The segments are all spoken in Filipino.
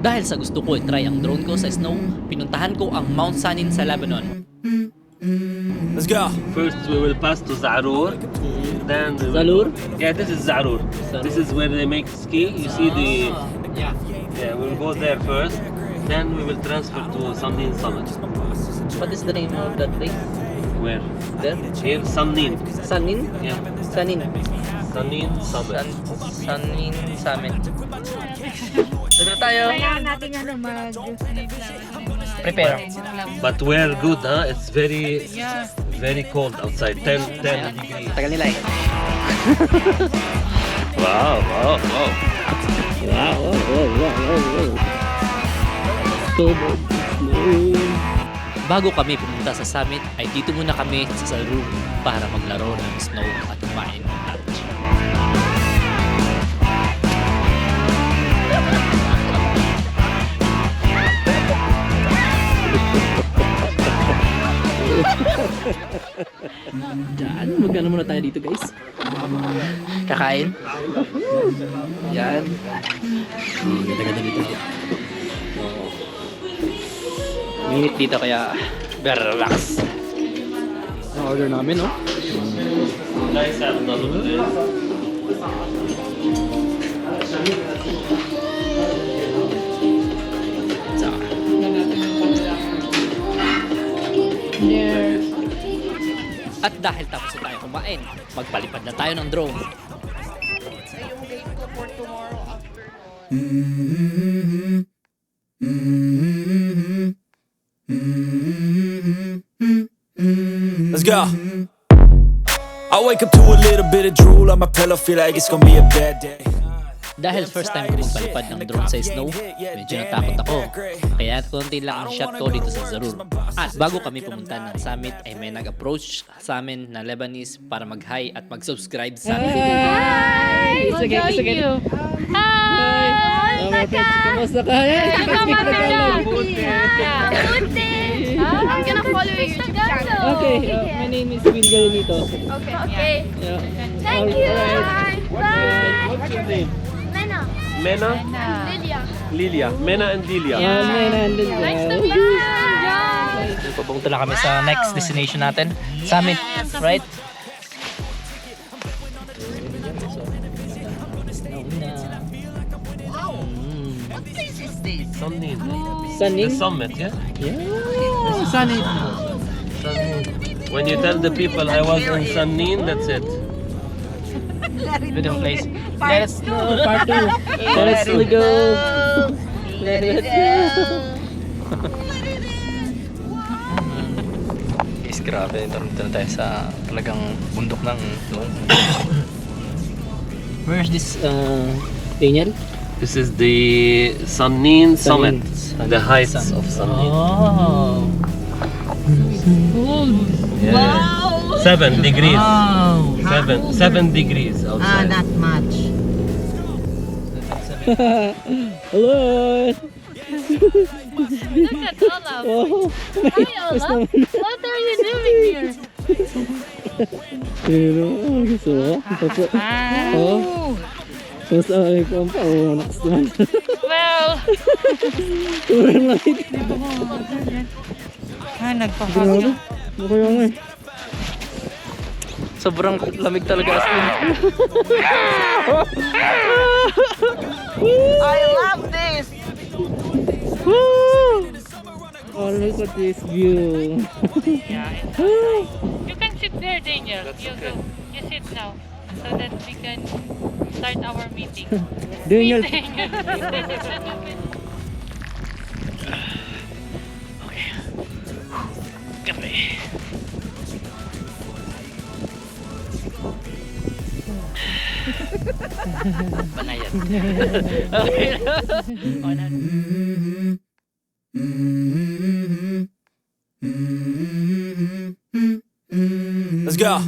Dahil sa gusto ko i-try ang drone ko sa snow, pinuntahan ko ang mt.sannine sa Lebanon. Let's go. First, we will pass to Zarur. Then Zalur? Yeah, this is Zarur. This is where they make ski. You see the yeah. We'll go there first. Then we will transfer to Sannine Summit. What is the name of that place? Where? There? Here, Sannine. Sannine? Yeah, Sannine. Sannine Summit. Sannine Summit. Dito tayo. Kailangan natin Prepare. But we're good, huh? It's very cold outside. 10 degrees. Tagal nila eh. Wow. Bago kami pumunta sa summit, ay dito muna kami sa room para maglaro ng snow at kumain ng lunch. Diyan, magkano muna tayo dito guys? Kakain? Yan. Ganda-ganda dito. Minute dito kaya very relax. Ang order namin, no? Nice have another one. At dahil tapos na tayo kumain, magpalipad na tayo ng drone. Let's go. I wake up to a little bit of drool on my pillow, feel like it's gonna be a bad day. Dahil first time ko magpalipad ng drone sa snow, medyo natakot ako. Kaya konti lang ang shot ko dito sa Zarur. At bago kami pumunta ng summit ay may nag-approach sa amin na Lebanese para mag-hi at mag-subscribe sa amin. Hi! Sige. Hi! Kamusta ka? I'm gonna follow your YouTube channel. Okay, my name is Will Galinito. Okay. Yeah. Thank you. Bye. What's your name? Mena. Mena? Lilia. Lilia. Mena and Lilia. Nice to meet you. Pupunta lang kami sa next destination natin. Summit, right? What place is this? Sannine. Sannine? The summit, yeah? Yeah. Sannine. Sannine. When you tell the people I was in Sannine, that's it. Beautiful place. Let's go. Part 2. Let's go. Let it go. Guys, grabe. Dito na tayo sa talagang bundok ng doon. Where's this, Daniel? This is the Sannine Summit. The heights of Sannine. Oh. Yeah. Wow. 7 degrees. Wow. 7 degrees outside. Not much. Hello. Look at Olaf. Oh. Hi, Olaf. What are you doing here? Pero, gusto mo? Oh. Mas ay ko ang paunax naman. Well, Sobrang lamig. nagpapagod. Mukha yung eh. Sobrang lamig talaga as in. I love this. Oh, look at this view. You can sit there, Daniel. You sit now, so that we can start our meeting. Daniel. Kape. Panayan. Okay. Let's go.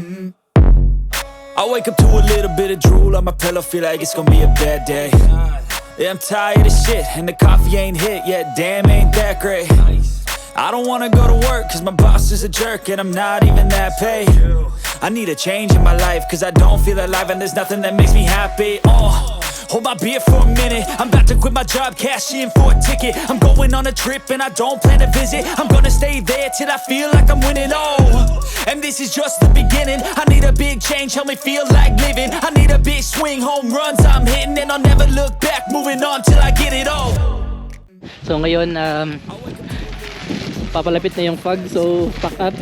I wake up to a little bit of drool on my pillow, feel like it's gonna be a bad day. Yeah, I'm tired of shit, and the coffee ain't hit yet, damn, ain't that great. I don't wanna go to work, cause my boss is a jerk, and I'm not even that paid. I need a change in my life, cause I don't feel alive, and there's nothing that makes me happy. Hold my beer for a minute. I'm about to quit my job, cash in for a ticket. I'm going on a trip and I don't plan to visit. I'm gonna stay there till I feel like I'm winning. Oh, and this is just the beginning. I need a big change, help me feel like living. I need a big swing, home runs I'm hitting, and I'll never look back. Moving on till I get it all. So ngayon, papalapit na yung fog, so pack up.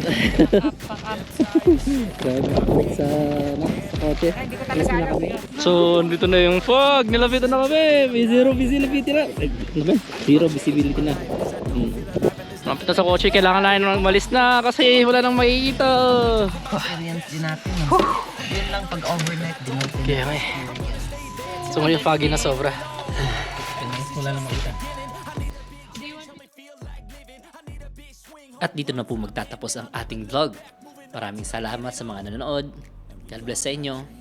Pack up. sa kotse. Alas na kami. So, dito na yung fog. Nilapitan na kami. May zero visibility na. Zero visibility na. Malapit na sa kotse. Kailangan natin umalis na kasi wala nang makikita. Experience din natin. Yun lang pag overnight din natin. Kaya nga eh. So, ngayon foggy na sobra. Wala na makita. At dito na po magtatapos ang ating vlog. Maraming salamat sa mga nanonood. God bless sa inyo.